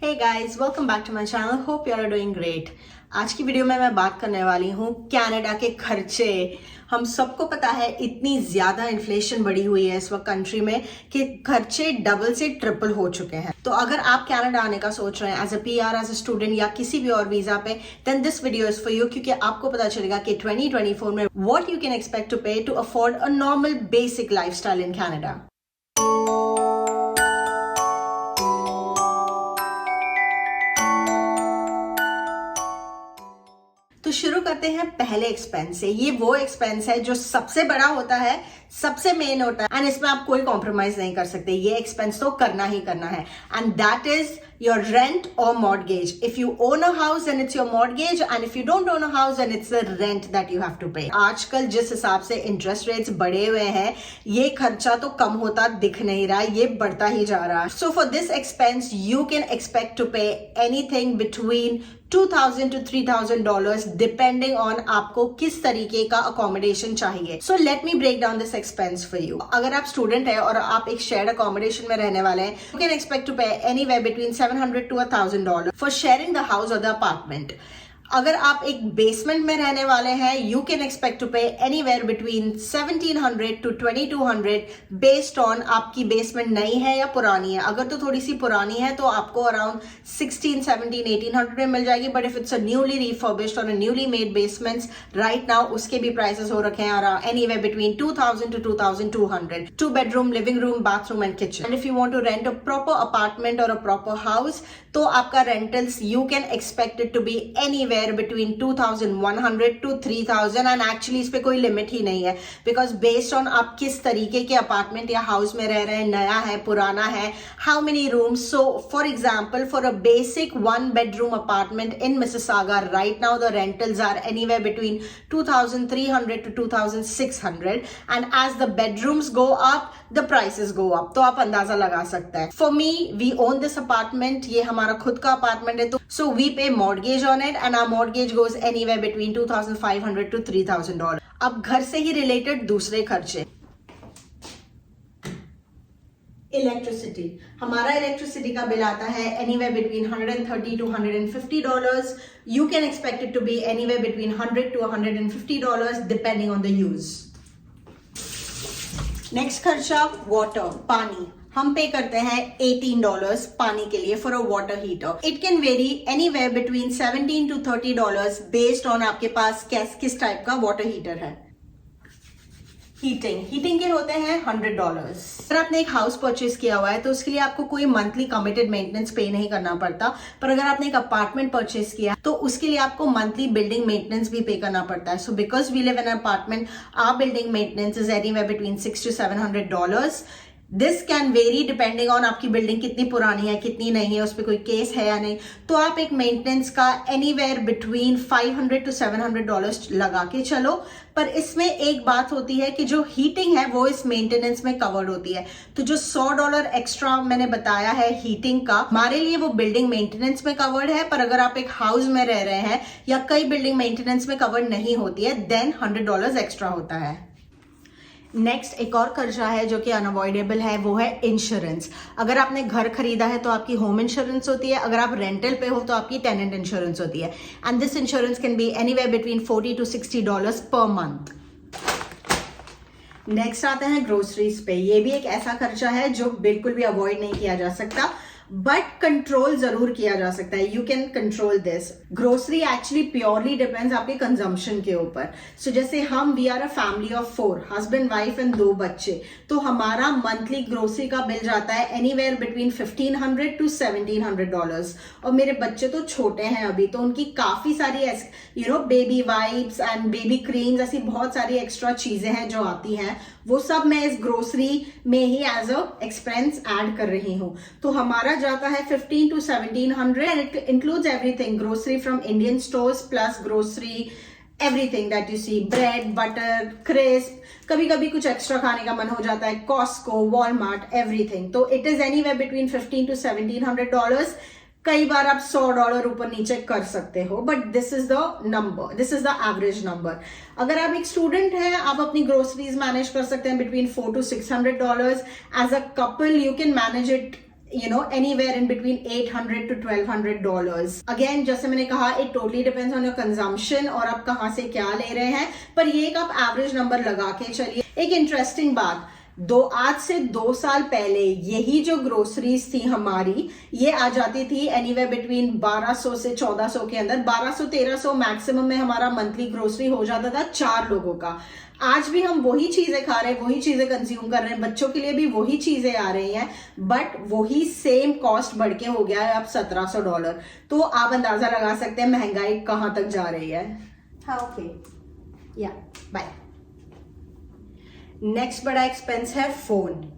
Hey guys, welcome back to my channel. Hope you are doing great. आज की video में मैं बात करने वाली हूँ कनाडा के खर्चे। हम सबको पता है इतनी ज्यादा इन्फ्लेशन बढ़ी हुई है इस वक्त कंट्री में कि खर्चे डबल से ट्रिपल हो चुके हैं। तो अगर आप कनाडा आने का सोच रहे हैं as a PR, as a student या किसी भी और वीजा पे, then this video is for you, क्योंकि आपको पता चलेगा कि 2024 में what you can expect to pay to afford a normal basic lifestyle in Canada. तो शुरू करते हैं पहले एक्सपेंस से। ये वो एक्सपेंस है जो सबसे बड़ा होता है, सबसे मेन होता है, एंड इसमें आप कोई कॉम्प्रोमाइज नहीं कर सकते। ये एक्सपेंस तो करना ही करना है, and that is your rent और mortgage. If you own a house and it's your mortgage, and if you don't own a house and it's the rent that you have to pay. आजकल जिस हिसाब से interest rates बढ़े हुए हैं, ये खर्चा तो कम होता दिख नहीं रहा, ये बढ़ता ही जा रहा है। So for this expense you can expect to pay anything between $2,000 to $3,000 depending on आपको किस तरीके का अकोमोडेशन चाहिए। So let me break down this expense for you. अगर आप स्टूडेंट है और आप एक शेयर्ड अकोमोडेशन में रहने वाले हैं, यू कैन एक्सपेक्ट टू पे anywhere between $700 to $1,000 for sharing the house और द अपार्टमेंट। अगर आप एक बेसमेंट में रहने वाले हैं, यू कैन एक्सपेक्ट टू पे anywhere between $1,700 to $2,200 based on आपकी बेसमेंट नई है या पुरानी है। अगर तो थोड़ी सी पुरानी है तो आपको अराउंड 16, 17, 1800 में मिल जाएगी, but if it's a newly refurbished और newly made basements right now, उसके भी प्राइसेस हो रखे हैं anywhere between $2,000 to $2,200। 2 bedroom, living room, bathroom and kitchen. And if you want to rent a proper apartment और अ प्रॉपर हाउस, तो आपका rentals you can expect it to be anywhere between 2,100 to 3,000, and actually इस पे कोई limit ही नहीं है, because based on आप किस तरीके के अपार्टमेंट या हाउस में रह रहे हैं, नया है, पुराना है, how many rooms. So for example, for a basic 1 bedroom apartment in Mississauga right now the rentals are anywhere between 2,300 to 2,600, and as the bedrooms go up the prices go up। तो आप अंदाजा लगा सकते हैं। For me, we own this apartment, ये हमारा खुद का अपार्टमेंट है, तो so we pay mortgage on it and our mortgage goes anywhere between $2,500 to $3,000। अब घर से ही रिलेटेड दूसरे खर्चे, इलेक्ट्रिसिटी। हमारा इलेक्ट्रिसिटी का बिल आता है anywhere between $130 to $150। You can expect it to be anywhere between $100 to $150 depending on the use. Next खर्चा वाटर, पानी। हम पे करते हैं $18 पानी के लिए for a water heater. It can vary anywhere between $17 to $30 based on आपके पास किस टाइप का वाटर हीटर है। हीटिंग के होते हैं $100। अगर आपने एक हाउस परचेज किया हुआ है तो उसके लिए आपको कोई मंथली कमिटेड मेंटेनेंस पे नहीं करना पड़ता, पर अगर आपने एक अपार्टमेंट परचेज किया तो उसके लिए आपको मंथली बिल्डिंग मेंटेनेंस भी पे करना पड़ता है। So because we live in an apartment, our building maintenance is anywhere between $600 to $700। This can vary depending on आपकी बिल्डिंग कितनी पुरानी है, कितनी नहीं है, उस पर कोई केस है या नहीं। तो आप एक मेंटेनेंस का एनीवेयर बिटवीन $500 to $700 लगा के चलो। पर इसमें एक बात होती है कि जो हीटिंग है वो इस मेंटेनेंस में कवर्ड होती है। तो जो $100 एक्स्ट्रा मैंने बताया है हीटिंग का, हमारे लिए वो बिल्डिंग मेंटेनेंस में कवर्ड है, पर अगर आप एक हाउस में रह रहे हैं या कई बिल्डिंग मेंटेनेंस में कवर्ड नहीं होती है, देन $100 एक्स्ट्रा होता है। नेक्स्ट एक और खर्चा है जो कि अनअवॉइडेबल है, वो है इंश्योरेंस। अगर आपने घर खरीदा है तो आपकी होम इंश्योरेंस होती है, अगर आप रेंटल पे हो तो आपकी टेनेंट इंश्योरेंस होती है, and this insurance can be anywhere between $40 to $60 per month. Next आते हैं ग्रोसरीज पे। ये भी एक ऐसा खर्चा है जो बिल्कुल भी अवॉइड नहीं किया जा सकता, बट कंट्रोल जरूर किया जा सकता है। You can control this. Grocery actually purely depends आपके कंजम्पशन के ऊपर। सो जैसे we are a family of 4, husband, wife and 2 बच्चे, तो हमारा मंथली ग्रोसरी का बिल जाता है एनीवेयर बिटवीन $1,500 to $1,700। और मेरे बच्चे तो छोटे हैं अभी, तो उनकी काफी सारी baby wipes and baby creams, ऐसी बहुत सारी एक्स्ट्रा चीजें हैं जो आती हैं, वो सब मैं इस ग्रोसरी में ही एज अ एक्सपेंस ऐड कर रही हूँ। तो हमारा जाता है $1,500 to $1,700 and it includes everything, grocery from Indian stores plus grocery everything that you see, bread, butter, crisp, कभी कभी कुछ एक्स्ट्रा खाने का मन हो जाता है, कॉस्को, वॉलमार्ट, एवरीथिंग। तो it is anywhere between $1,500 to $1,700। कई बार आप $100 ऊपर नीचे कर सकते हो, but this is the number, this is the average number. अगर आप एक स्टूडेंट हैं, आप अपनी ग्रोसरीज मैनेज कर सकते हैं between $400 to $600। As a couple you can manage it anywhere in between $800 to $1,200. Again, जैसे मैंने कहा, it totally depends on your consumption और आप कहाँ से क्या ले रहे हैं, पर ये एक आप एवरेज नंबर लगा के चलिए। एक इंटरेस्टिंग बात, आज से 2 साल पहले यही जो ग्रोसरीज थी हमारी, ये आ जाती थी एनीवेयर बिटवीन 1200 से 1400 के अंदर। 1200-1300 मैक्सिमम में हमारा मंथली ग्रोसरी हो जाता था 4 लोगों का। आज भी हम वही चीजें खा रहे हैं, वही चीजें कंज्यूम कर रहे हैं, बच्चों के लिए भी वही चीजें आ रही हैं, बट वही सेम कॉस्ट बढ़ के हो गया है अब $1700। तो आप अंदाजा लगा सकते हैं महंगाई कहां तक जा रही है। हाँ, ओके, या बाय। नेक्स्ट बड़ा एक्सपेंस है फोन।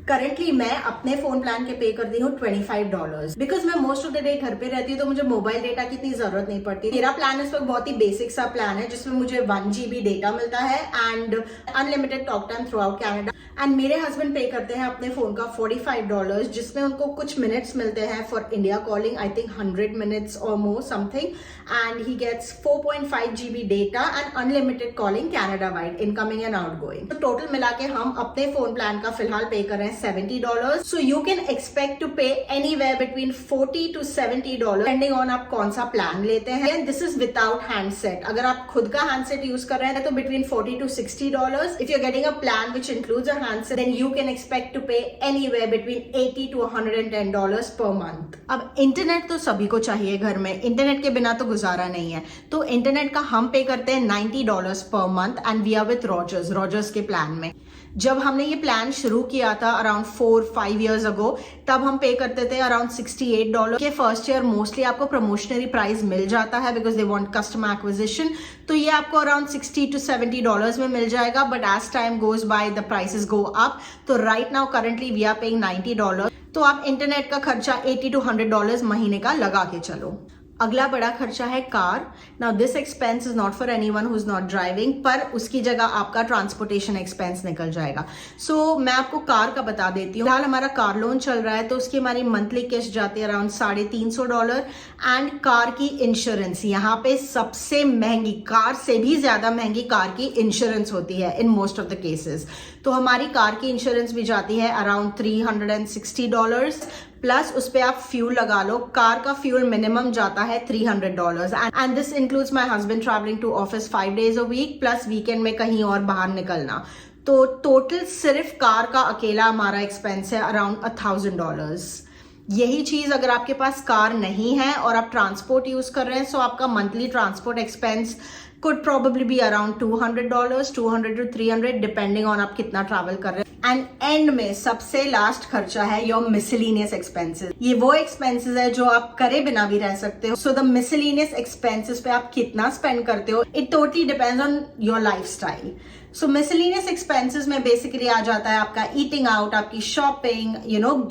करंटली मैं अपने फोन प्लान के पे करती हूँ $25, बिकॉज मैं मोस्ट ऑफ द डे घर पे रहती हूँ, तो मुझे मोबाइल डेटा की इतनी जरूरत नहीं पड़ती। मेरा प्लान इस वक्त बहुत ही बेसिक सा प्लान है, जिसमें मुझे 1 GB डेटा मिलता है and unlimited talk time through out Canada. And मेरे हस्बैंड पे करते हैं अपने फोन का $45, जिसमें उनको कुछ मिनट्स मिलते हैं for India calling, I think 100 minutes और more something, and he gets 4.5 GB data and unlimited calling Canada wide, incoming and outgoing. तो टोटल मिला के हम अपने फोन प्लान का फिलहाल पे कर रहे हैं $70. So you can expect to pay anywhere between $40 to $70 depending on आप कौन सा प्लान लेते हैं। And this is without handset। अगर आप खुद का हैंडसेट यूज कर रहे हैं तो between $40 to $60. If you're getting a plan which includes a handset, then you can expect to pay anywhere between $80 to $110 per month। अब इंटरनेट तो सभी को चाहिए घर में, इंटरनेट के बिना तो गुजारा नहीं है, तो इंटरनेट का हम पे करते हैं $90 per month and we are with Rogers के प्लान में। जब हमने ये प्लान शुरू किया था अराउंड 4-5 years ago, तब हम पे करते थे अराउंड $68 के। फर्स्ट ईयर मोस्टली आपको प्रमोशनरी प्राइस मिल जाता है because they want customer acquisition, तो ये आपको अराउंड $60 to $70 में मिल जाएगा। But as time goes by the prices go up, तो right now currently we are paying $90। तो आप इंटरनेट का खर्चा $80 to $100 महीने का लगा के चलो। अगला बड़ा खर्चा है car. Now this expense is not for anyone who is not driving, पर उसकी जगह आपका ट्रांसपोर्टेशन एक्सपेंस निकल जाएगा। सो मैं आपको कार का बता देती हूँ। फिलहाल हमारा कार लोन चल रहा है, तो उसकी हमारी मंथली किस्त जाती है अराउंड $350। एंड कार की इंश्योरेंस, यहाँ पे सबसे महंगी, कार से भी ज्यादा महंगी कार की इंश्योरेंस होती है in most of the cases. तो हमारी कार की इंश्योरेंस भी जाती है अराउंड $360, प्लस उस पे आप फ्यूल लगा लो। कार का फ्यूल मिनिमम जाता है $300 and this includes my husband travelling to office 5 days a week, प्लस वीकेंड में कहीं और बाहर निकलना। तो टोटल सिर्फ कार का अकेला हमारा एक्सपेंस है अराउंड $1,000। यही चीज अगर आपके पास कार नहीं है और आप ट्रांसपोर्ट यूज कर रहे हैं, सो आपका monthly transport expense could probably be around $200 to $300 depending on आप कितना ट्रैवल कर रहे हैं। एंड एंड में सबसे लास्ट खर्चा है योर मिसलेनियस एक्सपेंसेस। ये वो एक्सपेंसेस है जो आप करे बिना भी रह सकते हो। सो द मिसलेनियस एक्सपेंसेस पे आप कितना स्पेंड करते हो, it totally depends on your lifestyle. So miscellaneous expenses में बेसिकली आ जाता है आपका ईटिंग आउट, आपकी शॉपिंग,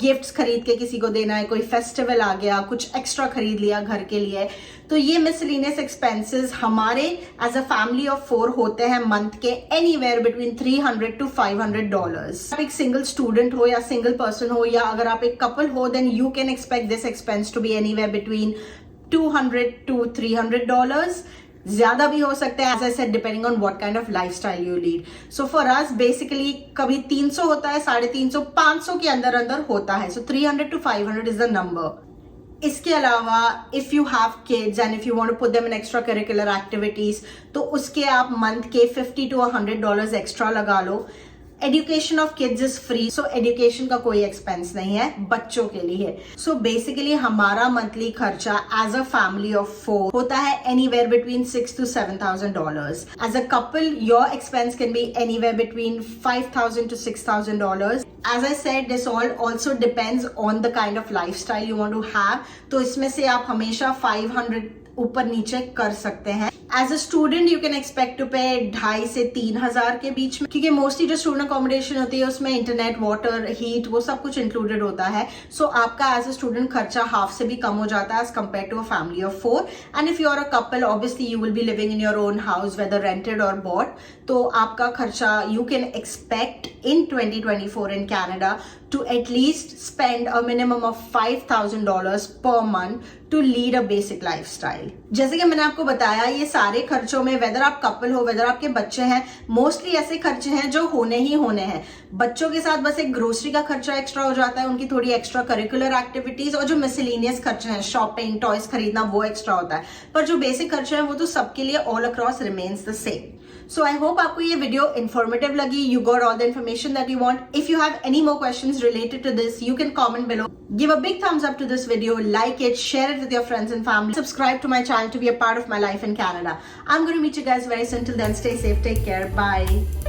गिफ्ट्स खरीद के किसी को देना है, कोई फेस्टिवल आ गया, कुछ एक्स्ट्रा खरीद लिया घर के लिए। तो ये मिसलेनियस एक्सपेंसेस हमारे एज अ फैमिली ऑफ 4 होते हैं मंथ के एनीवेयर बिटवीन $300 to $500। आप एक सिंगल स्टूडेंट हो या सिंगल पर्सन हो, या अगर आप एक कपल हो, then you can expect this expense to be anywhere between $200 to $300। ज्यादा भी हो सकते हैं, as I said, depending on what kind of lifestyle you lead. So for us basically कभी 300 होता है, 350, 500 के अंदर अंदर होता है। So 300 to 500 is the number. इसके अलावा if you have kids and if you want to put them in extra curricular activities, तो उसके आप मंथ के $50 to $100 एक्स्ट्रा लगा लो। Education of kids is free, so education का कोई एक्सपेंस नहीं है, बच्चों के लिए। सो बेसिकली हमारा मंथली खर्चा एज अ फैमिली ऑफ 4 होता है anywhere between $6,000 to $7,000। As a couple your expense can be anywhere between $5,000 to $6,000। As I said, this all also depends on the kind of lifestyle you want to have. तो इसमें से आप हमेशा 500 ऊपर नीचे कर सकते हैं। As a student you can expect to pay 2,500 से 3,000 के बीच में, क्योंकि मोस्टली जो स्टूडेंट अकोमोडेशन होती है उसमें इंटरनेट, वाटर, हीट, वो सब कुछ इंक्लूडेड होता है। सो आपका एज अ स्टूडेंट खर्चा हाफ से भी कम हो जाता है as compare to a family of 4। And if you are a couple, obviously you will be living in your own house, whether rented और बॉट, तो आपका खर्चा you can expect in 2024 in Canada to at least spend a minimum of $5,000 per month to lead a basic lifestyle. जैसे कि मैंने आपको बताया, ये सारे खर्चों में वेदर आप कपल हो, वेदर आपके बच्चे हैं, मोस्टली ऐसे खर्चे हैं जो होने ही होने हैं. बच्चों के साथ बस एक ग्रोसरी का खर्चा एक्स्ट्रा हो जाता है, उनकी थोड़ी एक्स्ट्रा करिकुलर एक्टिविटीज और जो मिसलेनियस खर्चे हैं, शॉपिंग, टॉयज खरीदना, वो एक्स्ट्रा होता है. पर जो बेसिक खर्चे हैं वो तो सबके लिए all across remains the same. So I hope आपको ये वीडियो informative लगी. You got all the information that you want. If you have any more questions related to this, you can comment below. Give a big thumbs up to this video, like it, share it with your friends and family. Subscribe to my channel to be a part of my life in Canada. I'm going to meet you guys very soon. Till then, stay safe, take care, bye.